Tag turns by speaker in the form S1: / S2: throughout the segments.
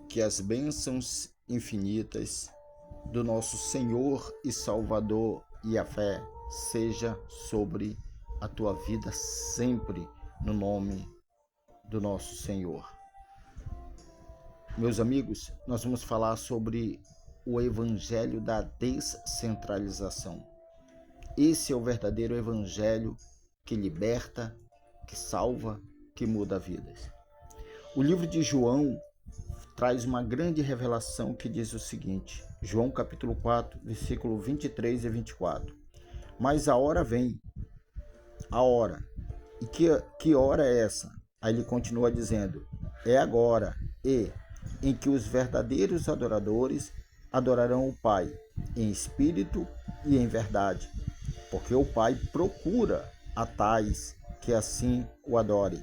S1: Que as bênçãos infinitas do nosso Senhor e Salvador Yahvé seja sobre a tua vida sempre, no nome do nosso Senhor. Meus amigos, nós vamos falar sobre o evangelho da descentralização. Esse é o verdadeiro evangelho que liberta, que salva, que muda vidas. O livro de João traz uma grande revelação que diz o seguinte, João capítulo 4, versículo 23 e 24. Mas a hora vem, a hora. E que hora é essa? Aí ele continua dizendo, é agora, em que os verdadeiros adoradores adorarão o Pai, em espírito e em verdade, porque o Pai procura a tais que assim o adorem.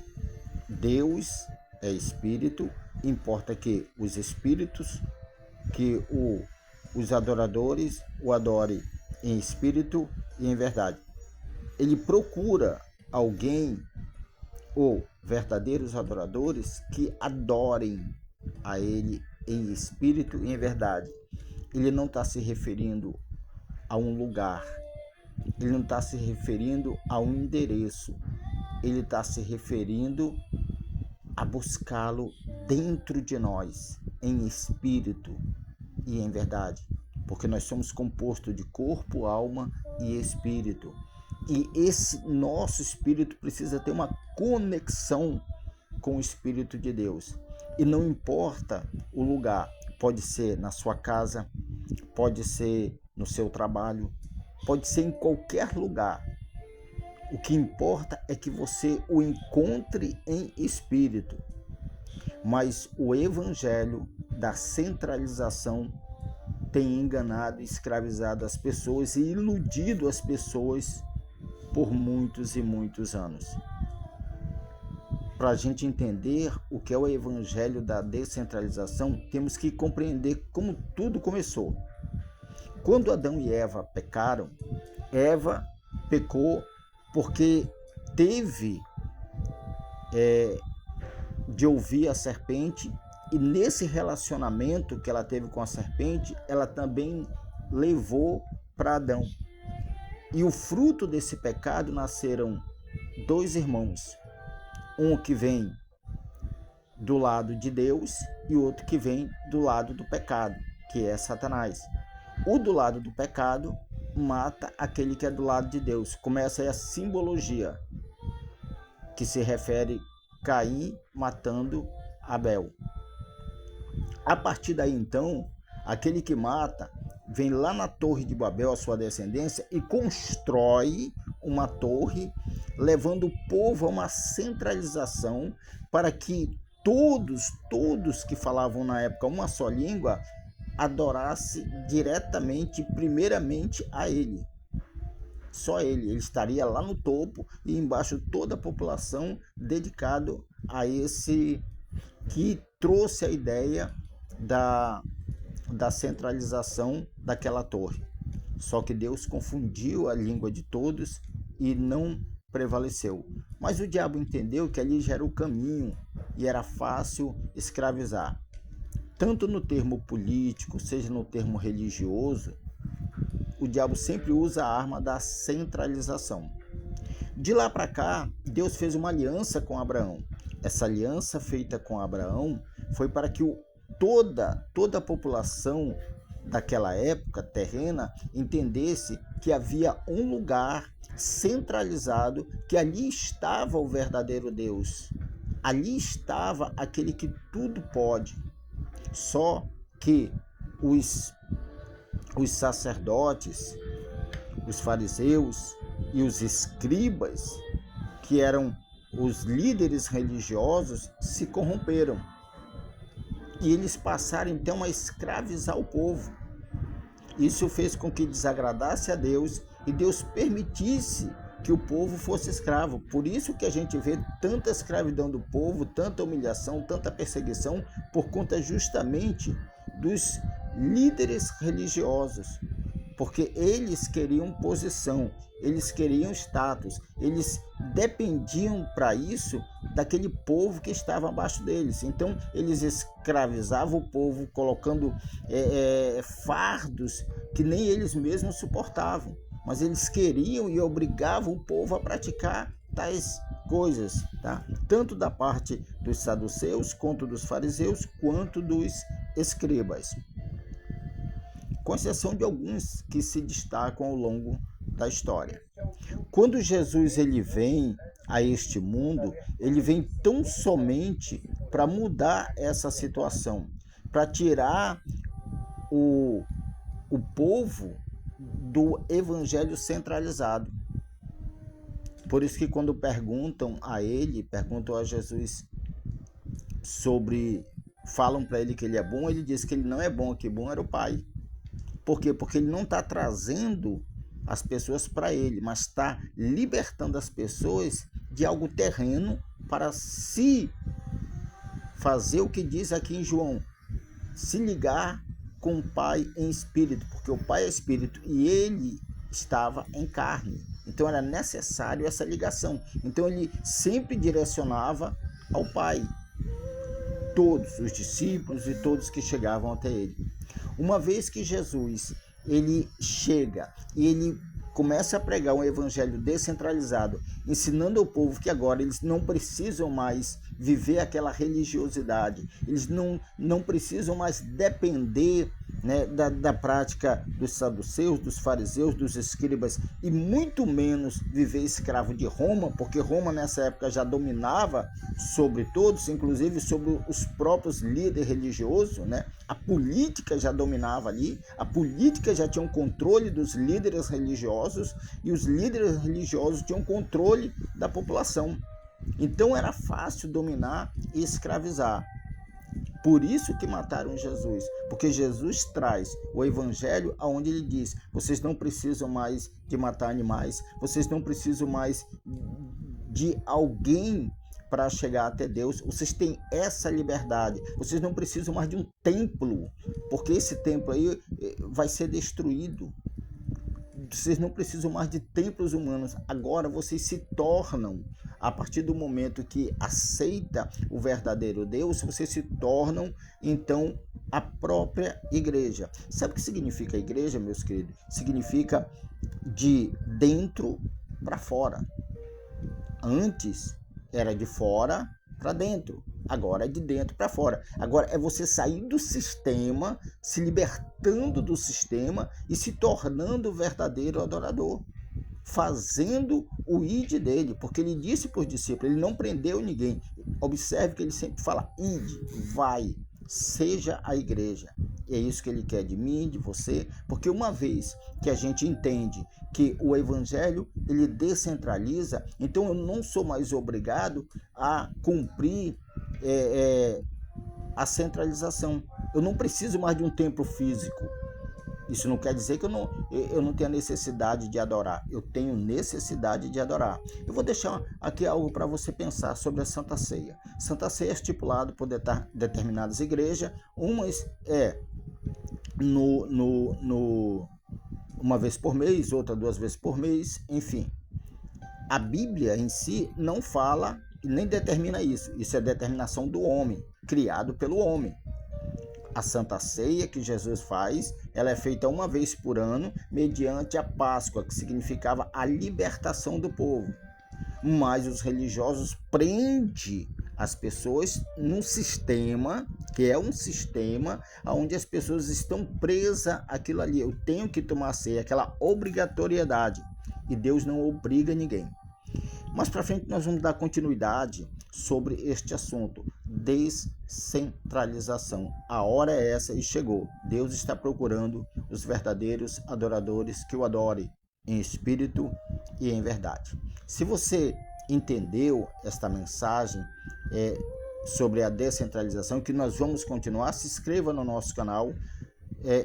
S1: Deus é espírito, importa que os espíritos, que os adoradores o adorem em espírito e em verdade. Ele procura alguém, ou verdadeiros adoradores, que adorem a ele em espírito e em verdade. Ele não está se referindo a um lugar, ele não está se referindo a um endereço, ele está se referindo a buscá-lo dentro de nós, em espírito e em verdade, porque nós somos compostos de corpo, alma e espírito. E esse nosso espírito precisa ter uma conexão com o Espírito de Deus. E não importa o lugar, pode ser na sua casa, pode ser no seu trabalho, pode ser em qualquer lugar. O que importa é que você o encontre em espírito. Mas o evangelho da centralização tem enganado e escravizado as pessoas e iludido as pessoas por muitos e muitos anos. Para a gente entender o que é o evangelho da descentralização, temos que compreender como tudo começou. Quando Adão e Eva pecaram, Eva pecou porque teve de ouvir a serpente, e nesse relacionamento que ela teve com a serpente, ela também levou para Adão. E o fruto desse pecado nasceram dois irmãos, um que vem do lado de Deus e outro que vem do lado do pecado, que é Satanás. O do lado do pecado mata aquele que é do lado de Deus. Começa aí a simbologia, que se refere a Caim matando Abel. A partir daí, então, aquele que mata vem lá na Torre de Babel, a sua descendência, e constrói uma torre, levando o povo a uma centralização para que todos que falavam na época uma só língua adorasse diretamente, primeiramente a ele. Só ele estaria lá no topo e embaixo toda a população dedicado a esse que trouxe a ideia da centralização daquela torre. Só que Deus confundiu a língua de todos e não prevaleceu. Mas o diabo entendeu que ali já era o caminho e era fácil escravizar. Tanto no termo político, seja no termo religioso, o diabo sempre usa a arma da centralização. De lá para cá, Deus fez uma aliança com Abraão. Essa aliança feita com Abraão foi para que toda a população daquela época terrena entendesse que havia um lugar centralizado, que ali estava o verdadeiro Deus. Ali estava aquele que tudo pode. Só que os sacerdotes, os fariseus e os escribas, que eram os líderes religiosos, se corromperam. E eles passaram então a escravizar o povo. Isso fez com que desagradasse a Deus e Deus permitisse que o povo fosse escravo. Por isso que a gente vê tanta escravidão do povo, tanta humilhação, tanta perseguição, por conta justamente dos líderes religiosos. Porque eles queriam posição, eles queriam status, eles dependiam para isso daquele povo que estava abaixo deles. Então eles escravizavam o povo, colocando fardos que nem eles mesmos suportavam, mas eles queriam e obrigavam o povo a praticar tais coisas, tá? Tanto da parte dos saduceus, quanto dos fariseus, quanto dos escribas, com exceção de alguns que se destacam ao longo da história. Quando Jesus ele vem a este mundo, ele vem tão somente para mudar essa situação, para tirar o povo do evangelho centralizado. Por isso que quando perguntam a Jesus falam para ele que ele é bom, ele diz que ele não é bom, que bom era o Pai. Por quê? Porque ele não está trazendo as pessoas para ele, mas está libertando as pessoas de algo terreno para se fazer o que diz aqui em João, se ligar com o Pai em espírito, porque o Pai é espírito e ele estava em carne. Então era necessário essa ligação. Então ele sempre direcionava ao Pai todos os discípulos e todos que chegavam até ele. Uma vez que Jesus ele chega e ele começa a pregar um evangelho descentralizado, ensinando ao povo que agora eles não precisam mais viver aquela religiosidade, eles não precisam mais depender, né, da prática dos saduceus, dos fariseus, dos escribas, e muito menos viver escravo de Roma, porque Roma nessa época já dominava sobre todos, inclusive sobre os próprios líderes religiosos, né? A política já dominava ali, a política já tinha um controle dos líderes religiosos e os líderes religiosos tinham controle da população. Então era fácil dominar e escravizar. Por isso que mataram Jesus, porque Jesus traz o evangelho onde ele diz: vocês não precisam mais de matar animais, vocês não precisam mais de alguém para chegar até Deus, vocês têm essa liberdade, vocês não precisam mais de um templo, porque esse templo aí vai ser destruído. Vocês não precisam mais de templos humanos, agora vocês se tornam, a partir do momento que aceita o verdadeiro Deus, vocês se tornam, então, a própria igreja. Sabe o que significa igreja, meus queridos? Significa de dentro para fora. Antes era de fora para dentro, agora é de dentro para fora. Agora é você sair do sistema, se libertando do sistema e se tornando o verdadeiro adorador, fazendo o ide dele, porque ele disse para os discípulos, ele não prendeu ninguém. Observe que ele sempre fala: ide, vai, seja a igreja. E é isso que ele quer de mim, de você, porque uma vez que a gente entende que o evangelho ele descentraliza, então eu não sou mais obrigado a cumprir a centralização. Eu não preciso mais de um templo físico. Isso não quer dizer que eu não tenha necessidade de adorar. Eu tenho necessidade de adorar. Eu vou deixar aqui algo para você pensar sobre a Santa Ceia. Santa Ceia é estipulado por determinadas igrejas. Umas uma vez por mês, outra 2 vezes por mês, enfim. A Bíblia em si não fala e nem determina isso. Isso é determinação do homem, criado pelo homem. A Santa Ceia que Jesus faz, ela é feita uma vez por ano, mediante a Páscoa, que significava a libertação do povo. Mas os religiosos prendem as pessoas num sistema, que é um sistema onde as pessoas estão presas àquilo ali. Eu tenho que tomar ceia, aquela obrigatoriedade. E Deus não obriga ninguém. Mais para frente nós vamos dar continuidade sobre este assunto, descentralização. A hora é essa e chegou. Deus está procurando os verdadeiros adoradores que o adorem em espírito e em verdade. Se você entendeu esta mensagem sobre a descentralização, que nós vamos continuar, se inscreva no nosso canal,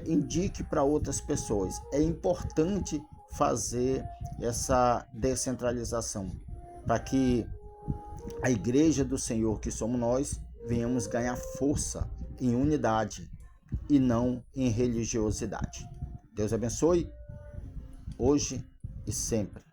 S1: indique para outras pessoas. É importante fazer essa descentralização para que a igreja do Senhor, que somos nós, venhamos ganhar força em unidade e não em religiosidade. Deus abençoe hoje e sempre.